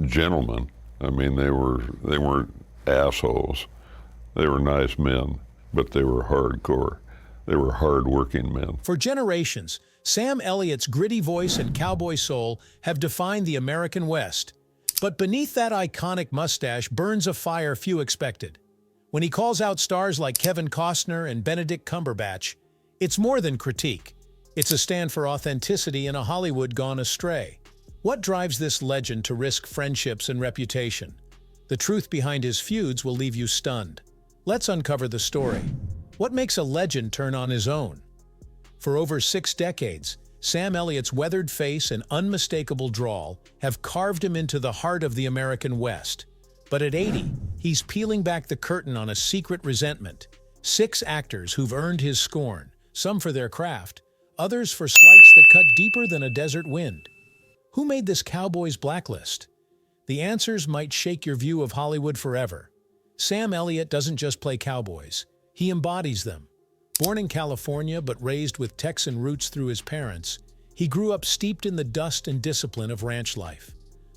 gentlemen. I mean, they weren't assholes. They were nice men, but they were hardcore. They were hard-working men. For generations, Sam Elliott's gritty voice and cowboy soul have defined the American West. But beneath that iconic mustache burns a fire few expected. When he calls out stars like Kevin Costner and Benedict Cumberbatch, it's more than critique. It's a stand for authenticity in a Hollywood gone astray. What drives this legend to risk friendships and reputation? The truth behind his feuds will leave you stunned. Let's uncover the story. What makes a legend turn on his own? For over 6 decades, Sam Elliott's weathered face and unmistakable drawl have carved him into the heart of the American West. But at 80, he's peeling back the curtain on a secret resentment. 6 actors who've earned his scorn, some for their craft, others for slights that cut deeper than a desert wind. Who made this cowboy's blacklist? The answers might shake your view of Hollywood forever. Sam Elliott doesn't just play cowboys. He embodies them. Born in California but raised with Texan roots through his parents, he grew up steeped in the dust and discipline of ranch life.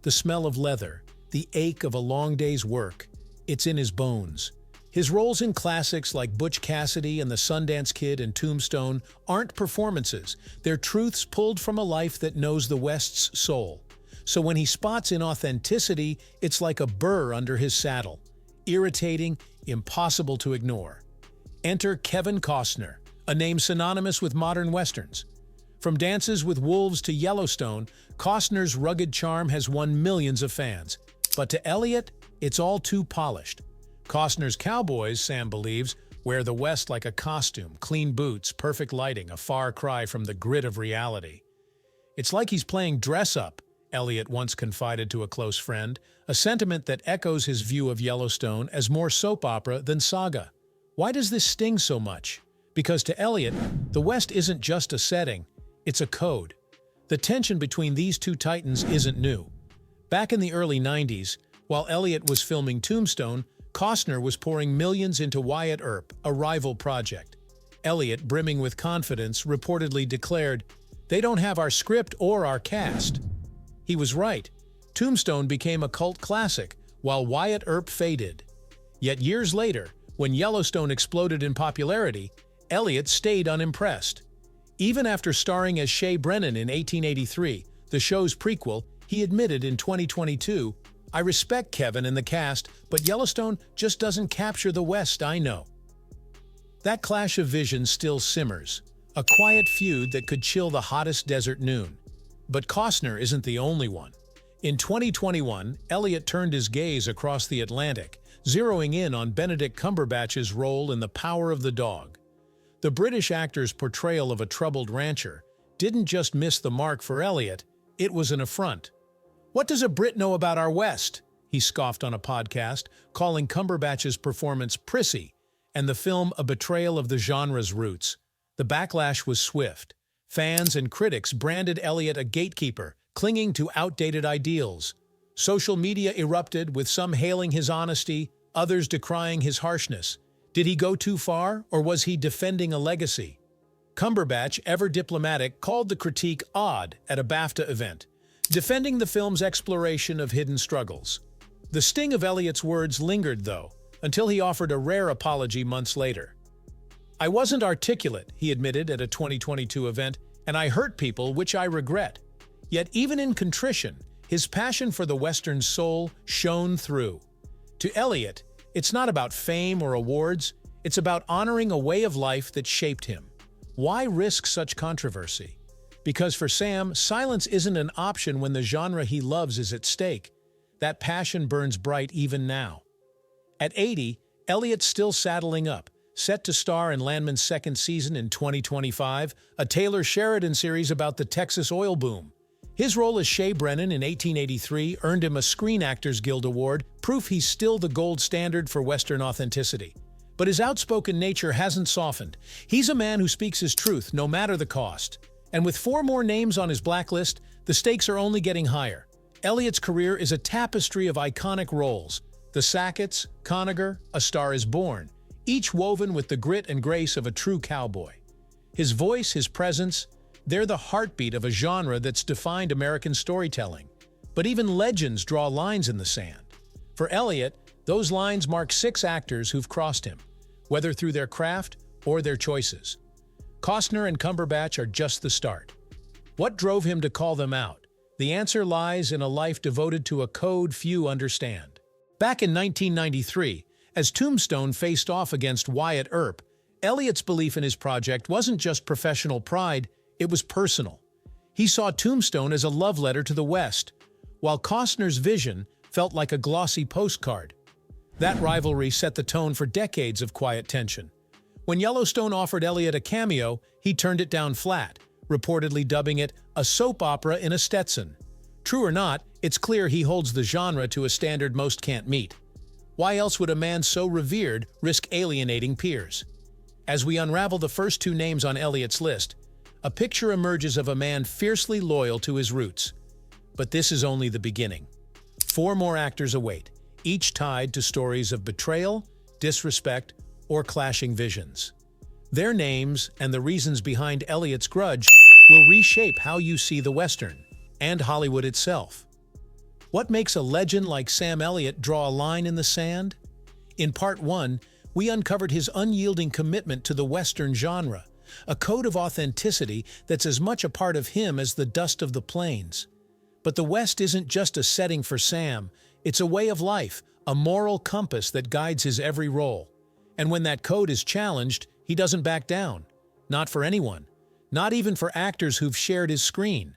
The smell of leather, the ache of a long day's work, it's in his bones. His roles in classics like Butch Cassidy and the Sundance Kid and Tombstone aren't performances. They're truths pulled from a life that knows the West's soul. So when he spots inauthenticity, it's like a burr under his saddle. Irritating, impossible to ignore. Enter Kevin Costner, a name synonymous with modern westerns. From Dances with Wolves to Yellowstone, Costner's rugged charm has won millions of fans. But to Elliott, it's all too polished. Costner's cowboys, Sam believes, wear the West like a costume, clean boots, perfect lighting, a far cry from the grit of reality. It's like he's playing dress-up, Elliott once confided to a close friend, a sentiment that echoes his view of Yellowstone as more soap opera than saga. Why does this sting so much? Because to Elliott, the West isn't just a setting, it's a code. The tension between these two titans isn't new. Back in the early 90s, while Elliott was filming Tombstone, Costner was pouring millions into Wyatt Earp, a rival project. Elliott, brimming with confidence, reportedly declared, "They don't have our script or our cast." He was right. Tombstone became a cult classic, while Wyatt Earp faded. Yet years later, when Yellowstone exploded in popularity, Elliott stayed unimpressed. Even after starring as Shay Brennan in 1883, the show's prequel, he admitted in 2022, "I respect Kevin and the cast, but Yellowstone just doesn't capture the West I know." That clash of visions still simmers, a quiet feud that could chill the hottest desert noon. But Costner isn't the only one. In 2021, Elliott turned his gaze across the Atlantic, zeroing in on Benedict Cumberbatch's role in The Power of the Dog. The British actor's portrayal of a troubled rancher didn't just miss the mark for Elliott, it was an affront. "What does a Brit know about our West?" he scoffed on a podcast, calling Cumberbatch's performance prissy and the film a betrayal of the genre's roots. The backlash was swift. Fans and critics branded Elliott a gatekeeper, clinging to outdated ideals. Social media erupted, with some hailing his honesty, others decrying his harshness. Did he go too far, or was he defending a legacy? Cumberbatch, ever diplomatic, called the critique odd at a BAFTA event, defending the film's exploration of hidden struggles. The sting of Elliott's words lingered, though, until he offered a rare apology months later. "I wasn't articulate," he admitted at a 2022 event, "and I hurt people, which I regret." Yet even in contrition, his passion for the Western soul shone through. To Elliott, it's not about fame or awards, it's about honoring a way of life that shaped him. Why risk such controversy? Because for Sam, silence isn't an option when the genre he loves is at stake. That passion burns bright even now. At 80, Elliott's still saddling up, set to star in Landman's second season in 2025, a Taylor Sheridan series about the Texas oil boom. His role as Shay Brennan in 1883 earned him a Screen Actors Guild Award, proof he's still the gold standard for Western authenticity. But his outspoken nature hasn't softened. He's a man who speaks his truth, no matter the cost. And with 4 more names on his blacklist, the stakes are only getting higher. Elliott's career is a tapestry of iconic roles. The Sackett's, Conager, A Star is Born, each woven with the grit and grace of a true cowboy. His voice, his presence, they're the heartbeat of a genre that's defined American storytelling. But even legends draw lines in the sand. For Elliott, those lines mark 6 actors who've crossed him, whether through their craft or their choices. Costner and Cumberbatch are just the start. What drove him to call them out? The answer lies in a life devoted to a code few understand. Back in 1993, as Tombstone faced off against Wyatt Earp, Elliott's belief in his project wasn't just professional pride, it was personal. He saw Tombstone as a love letter to the West, while Costner's vision felt like a glossy postcard. That rivalry set the tone for decades of quiet tension. When Yellowstone offered Elliott a cameo, he turned it down flat, reportedly dubbing it a soap opera in a Stetson. True or not, it's clear he holds the genre to a standard most can't meet. Why else would a man so revered risk alienating peers? As we unravel the first 2 names on Elliott's list, a picture emerges of a man fiercely loyal to his roots. But this is only the beginning. 4 more actors await, each tied to stories of betrayal, disrespect, or clashing visions. Their names and the reasons behind Elliott's grudge will reshape how you see the Western and Hollywood itself. What makes a legend like Sam Elliott draw a line in the sand? In Part 1, we uncovered his unyielding commitment to the Western genre, a code of authenticity that's as much a part of him as the dust of the plains. But the West isn't just a setting for Sam, it's a way of life, a moral compass that guides his every role. And when that code is challenged, he doesn't back down. Not for anyone. Not even for actors who've shared his screen.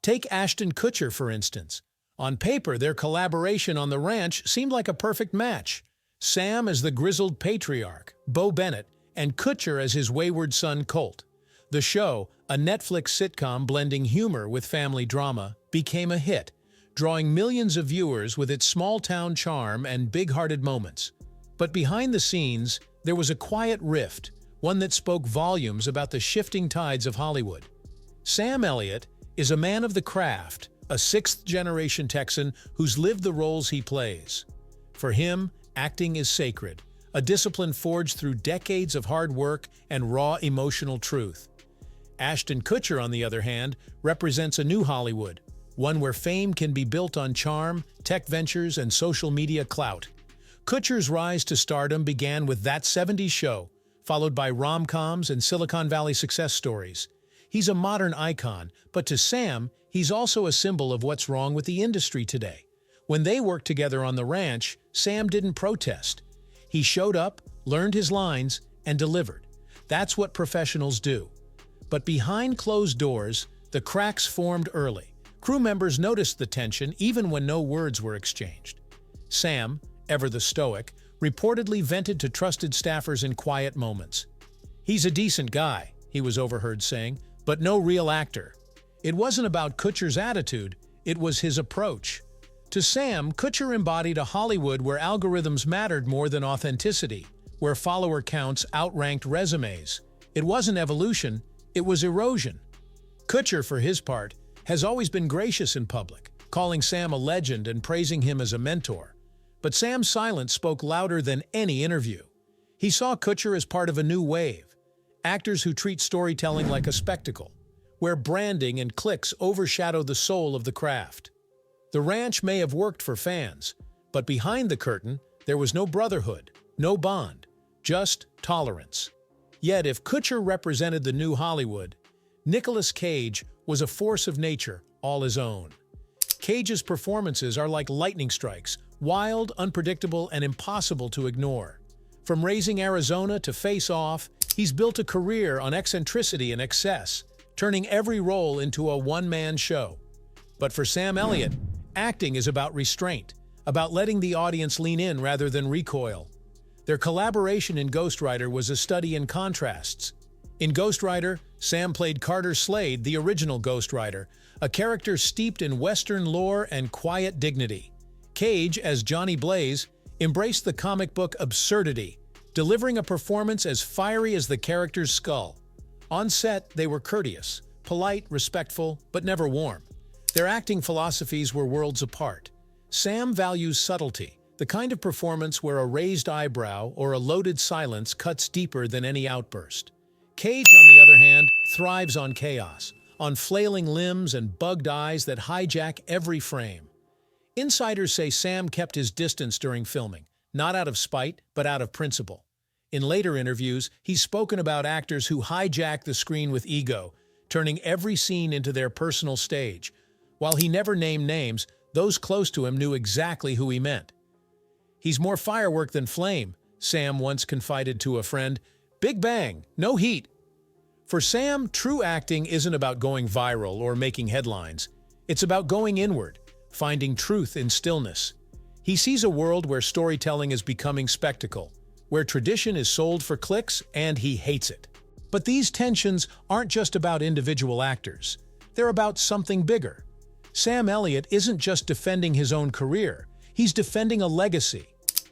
Take Ashton Kutcher, for instance. On paper, their collaboration on The Ranch seemed like a perfect match. Sam as the grizzled patriarch, Bo Bennett, and Kutcher as his wayward son, Colt. The show, a Netflix sitcom blending humor with family drama, became a hit, drawing millions of viewers with its small-town charm and big-hearted moments. But behind the scenes, there was a quiet rift, one that spoke volumes about the shifting tides of Hollywood. Sam Elliott is a man of the craft, a 6th-generation Texan who's lived the roles he plays. For him, acting is sacred, a discipline forged through decades of hard work and raw emotional truth. Ashton Kutcher, on the other hand, represents a new Hollywood, one where fame can be built on charm, tech ventures, and social media clout. Kutcher's rise to stardom began with That 70s Show, followed by rom-coms and Silicon Valley success stories. He's a modern icon, but to Sam, he's also a symbol of what's wrong with the industry today. When they worked together on The Ranch, Sam didn't protest. He showed up, learned his lines, and delivered. That's what professionals do. But behind closed doors, the cracks formed early. Crew members noticed the tension even when no words were exchanged. Sam, ever the stoic, reportedly vented to trusted staffers in quiet moments. "He's a decent guy," he was overheard saying, "but no real actor." It wasn't about Kutcher's attitude, it was his approach. To Sam, Kutcher embodied a Hollywood where algorithms mattered more than authenticity, where follower counts outranked resumes. It wasn't evolution, it was erosion. Kutcher, for his part, has always been gracious in public, calling Sam a legend and praising him as a mentor. But Sam's silence spoke louder than any interview. He saw Kutcher as part of a new wave, actors who treat storytelling like a spectacle, where branding and clicks overshadow the soul of the craft. The Ranch may have worked for fans, but behind the curtain, there was no brotherhood, no bond, just tolerance. Yet if Kutcher represented the new Hollywood, Nicolas Cage was a force of nature all his own. Cage's performances are like lightning strikes, wild, unpredictable, and impossible to ignore. From Raising Arizona to Face Off, he's built a career on eccentricity and excess, turning every role into a one-man show. But for Sam Elliott, acting is about restraint, about letting the audience lean in rather than recoil. Their collaboration in Ghost Rider was a study in contrasts. In Ghost Rider, Sam played Carter Slade, the original Ghost Rider, a character steeped in Western lore and quiet dignity. Cage, as Johnny Blaze, embraced the comic book absurdity, delivering a performance as fiery as the character's skull. On set, they were courteous, polite, respectful, but never warm. Their acting philosophies were worlds apart. Sam values subtlety, the kind of performance where a raised eyebrow or a loaded silence cuts deeper than any outburst. Cage, on the other hand, thrives on chaos, on flailing limbs and bugged eyes that hijack every frame. Insiders say Sam kept his distance during filming, not out of spite, but out of principle. In later interviews, he's spoken about actors who hijack the screen with ego, turning every scene into their personal stage. While he never named names, those close to him knew exactly who he meant. "He's more firework than flame," Sam once confided to a friend. "Big bang, no heat." For Sam, true acting isn't about going viral or making headlines. It's about going inward, finding truth in stillness. He sees a world where storytelling is becoming spectacle, where tradition is sold for clicks, and he hates it. But these tensions aren't just about individual actors. They're about something bigger. Sam Elliott isn't just defending his own career. He's defending a legacy,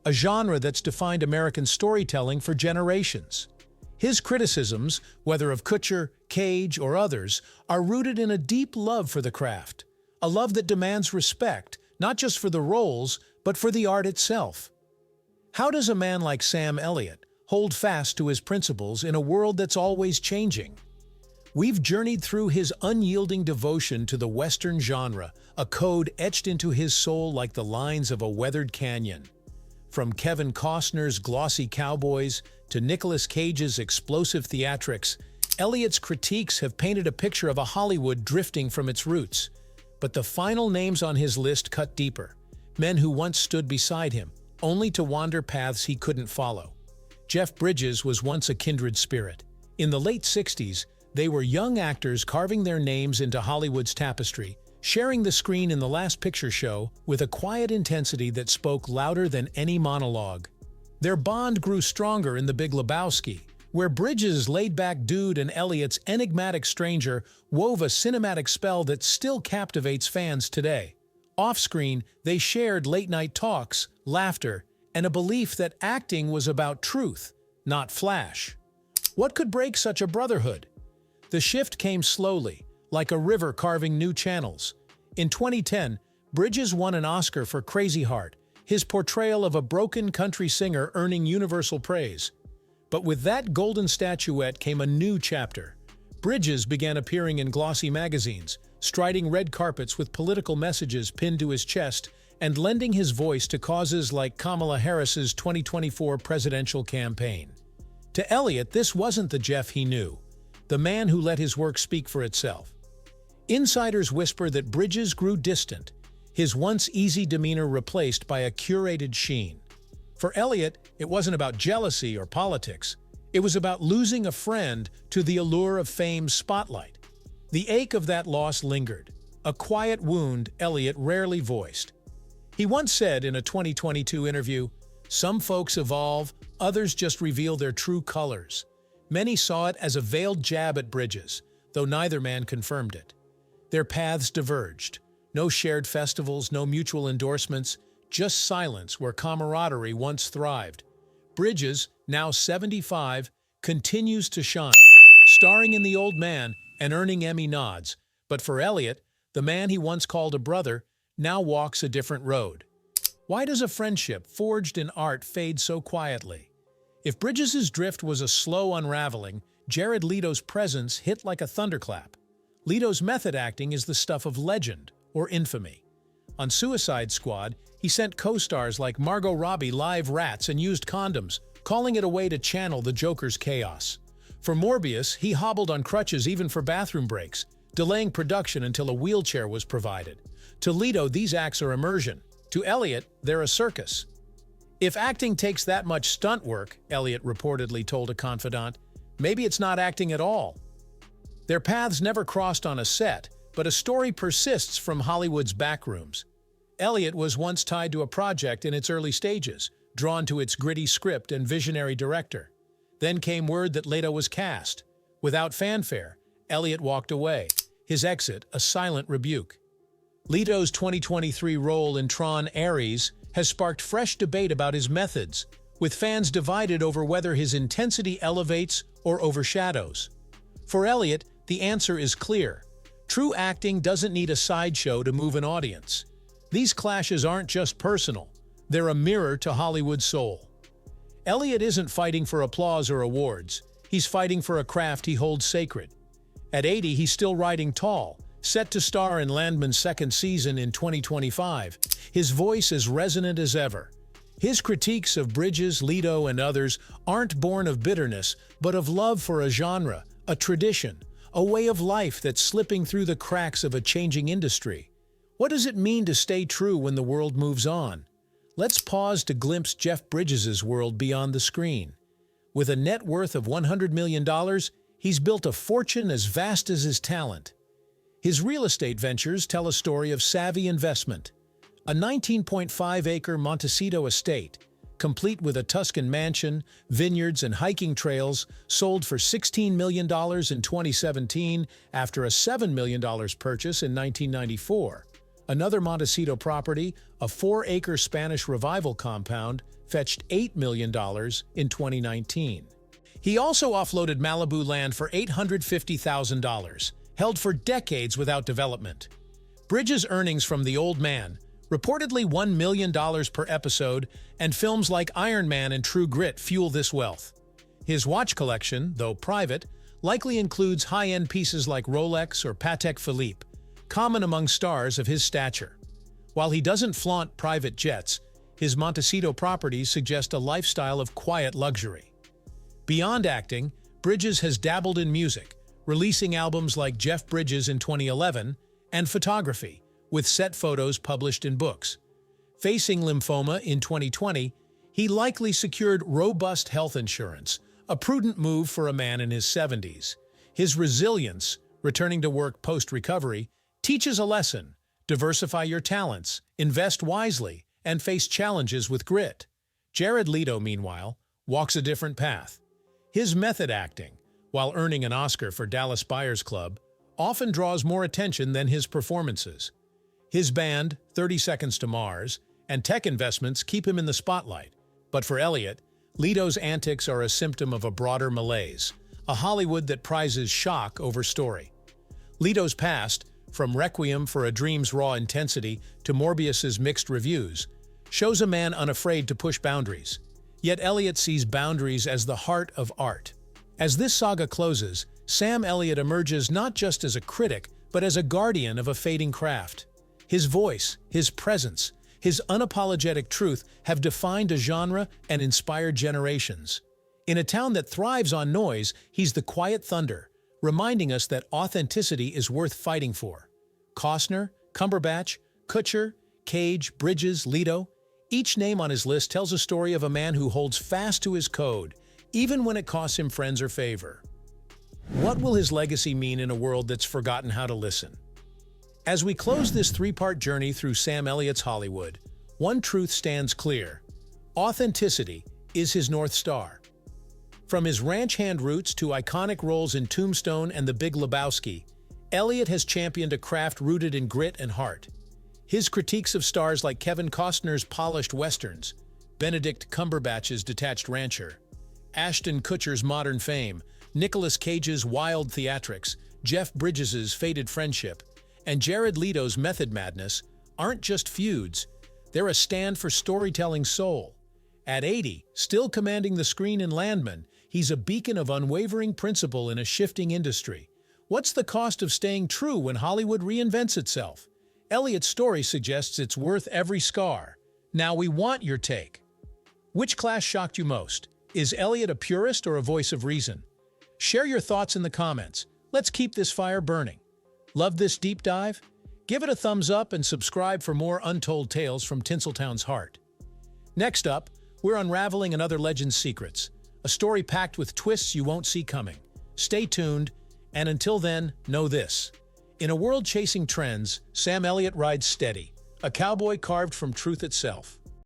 a genre that's defined American storytelling for generations. His criticisms, whether of Kutcher, Cage, or others, are rooted in a deep love for the craft, a love that demands respect, not just for the roles, but for the art itself. How does a man like Sam Elliott hold fast to his principles in a world that's always changing? We've journeyed through his unyielding devotion to the Western genre, a code etched into his soul like the lines of a weathered canyon. From Kevin Costner's glossy cowboys to Nicolas Cage's explosive theatrics, Elliott's critiques have painted a picture of a Hollywood drifting from its roots. But the final names on his list cut deeper. Men who once stood beside him, only to wander paths he couldn't follow. Jeff Bridges was once a kindred spirit. In the late 60s, they were young actors carving their names into Hollywood's tapestry, sharing the screen in The Last Picture Show with a quiet intensity that spoke louder than any monologue. Their bond grew stronger in The Big Lebowski, where Bridges' laid-back dude and Elliott's enigmatic stranger wove a cinematic spell that still captivates fans today. Off-screen, they shared late-night talks, laughter, and a belief that acting was about truth, not flash. What could break such a brotherhood? The shift came slowly, like a river carving new channels. In 2010, Bridges won an Oscar for Crazy Heart, his portrayal of a broken country singer earning universal praise. But with that golden statuette came a new chapter. Bridges began appearing in glossy magazines, striding red carpets with political messages pinned to his chest, and lending his voice to causes like Kamala Harris's 2024 presidential campaign. To Elliott, this wasn't the Jeff he knew, the man who let his work speak for itself. Insiders whisper that Bridges grew distant, his once easy demeanor replaced by a curated sheen. For Elliott, it wasn't about jealousy or politics. It was about losing a friend to the allure of fame's spotlight. The ache of that loss lingered, a quiet wound Elliott rarely voiced. He once said in a 2022 interview, "Some folks evolve, others just reveal their true colors." Many saw it as a veiled jab at Bridges, though neither man confirmed it. Their paths diverged. No shared festivals, no mutual endorsements, just silence where camaraderie once thrived. Bridges, now 75, continues to shine, starring in The Old Man and earning Emmy nods. But for Elliott, the man he once called a brother, now walks a different road. Why does a friendship forged in art fade so quietly? If Bridges' drift was a slow unraveling, Jared Leto's presence hit like a thunderclap. Leto's method acting is the stuff of legend or infamy. On Suicide Squad, he sent co-stars like Margot Robbie live rats and used condoms, calling it a way to channel the Joker's chaos. For Morbius, he hobbled on crutches even for bathroom breaks, delaying production until a wheelchair was provided. To Leto, these acts are immersion. To Elliott, they're a circus. If acting takes that much stunt work, Elliott reportedly told a confidant, maybe it's not acting at all. Their paths never crossed on a set, but a story persists from Hollywood's backrooms. Elliott was once tied to a project in its early stages, drawn to its gritty script and visionary director. Then came word that Leto was cast. Without fanfare, Elliott walked away, his exit a silent rebuke. Leto's 2023 role in Tron Ares has sparked fresh debate about his methods, with fans divided over whether his intensity elevates or overshadows. For Elliott, the answer is clear. True acting doesn't need a sideshow to move an audience. These clashes aren't just personal, they're a mirror to Hollywood's soul. Elliott isn't fighting for applause or awards, he's fighting for a craft he holds sacred. At 80, he's still riding tall, set to star in Landman's second season in 2025. his voice as resonant as ever. His critiques of Bridges, Leto, and others aren't born of bitterness, but of love for a genre, a tradition, a way of life that's slipping through the cracks of a changing industry. What does it mean to stay true when the world moves on? Let's pause to glimpse Jeff Bridges' world beyond the screen. With a net worth of $100 million, he's built a fortune as vast as his talent. His real estate ventures tell a story of savvy investment. A 19.5-acre Montecito estate, complete with a Tuscan mansion, vineyards, and hiking trails, sold for $16 million in 2017 after a $7 million purchase in 1994. Another Montecito property, a 4-acre Spanish Revival compound, fetched $8 million in 2019. He also offloaded Malibu land for $850,000, held for decades without development. Bridges' earnings from The Old Man, reportedly $1 million per episode, and films like Iron Man and True Grit fuel this wealth. His watch collection, though private, likely includes high-end pieces like Rolex or Patek Philippe, common among stars of his stature. While he doesn't flaunt private jets, his Montecito properties suggest a lifestyle of quiet luxury. Beyond acting, Bridges has dabbled in music, releasing albums like Jeff Bridges in 2011 and photography, with set photos published in books. Facing lymphoma in 2020, he likely secured robust health insurance, a prudent move for a man in his 70s. His resilience, returning to work post-recovery, teaches a lesson: diversify your talents, invest wisely, and face challenges with grit. Jared Leto, meanwhile, walks a different path. His method acting, while earning an Oscar for Dallas Buyers Club, often draws more attention than his performances. His band, 30 Seconds to Mars, and tech investments keep him in the spotlight. But for Elliott, Leto's antics are a symptom of a broader malaise, a Hollywood that prizes shock over story. Leto's past, from Requiem for a Dream's raw intensity to Morbius's mixed reviews, shows a man unafraid to push boundaries. Yet Elliott sees boundaries as the heart of art. As this saga closes, Sam Elliott emerges not just as a critic, but as a guardian of a fading craft. His voice, his presence, his unapologetic truth have defined a genre and inspired generations. In a town that thrives on noise, he's the quiet thunder, reminding us that authenticity is worth fighting for. Costner, Cumberbatch, Kutcher, Cage, Bridges, Leto, each name on his list tells a story of a man who holds fast to his code, even when it costs him friends or favor. What will his legacy mean in a world that's forgotten how to listen? As we close this three-part journey through Sam Elliott's Hollywood, one truth stands clear: authenticity is his North Star. From his ranch hand roots to iconic roles in Tombstone and The Big Lebowski, Elliott has championed a craft rooted in grit and heart. His critiques of stars like Kevin Costner's polished westerns, Benedict Cumberbatch's detached rancher, Ashton Kutcher's modern fame, Nicolas Cage's wild theatrics, Jeff Bridges' faded friendship, and Jared Leto's method madness aren't just feuds, they're a stand for storytelling soul. At 80, still commanding the screen in Landman, he's a beacon of unwavering principle in a shifting industry. What's the cost of staying true when Hollywood reinvents itself? Elliott's story suggests it's worth every scar. Now we want your take. Which class shocked you most? Is Elliott a purist or a voice of reason? Share your thoughts in the comments. Let's keep this fire burning. Love this deep dive? Give it a thumbs up and subscribe for more untold tales from Tinseltown's heart. Next up, we're unraveling another legend's secrets, a story packed with twists you won't see coming. Stay tuned, and until then, know this: in a world chasing trends, Sam Elliott rides steady, a cowboy carved from truth itself.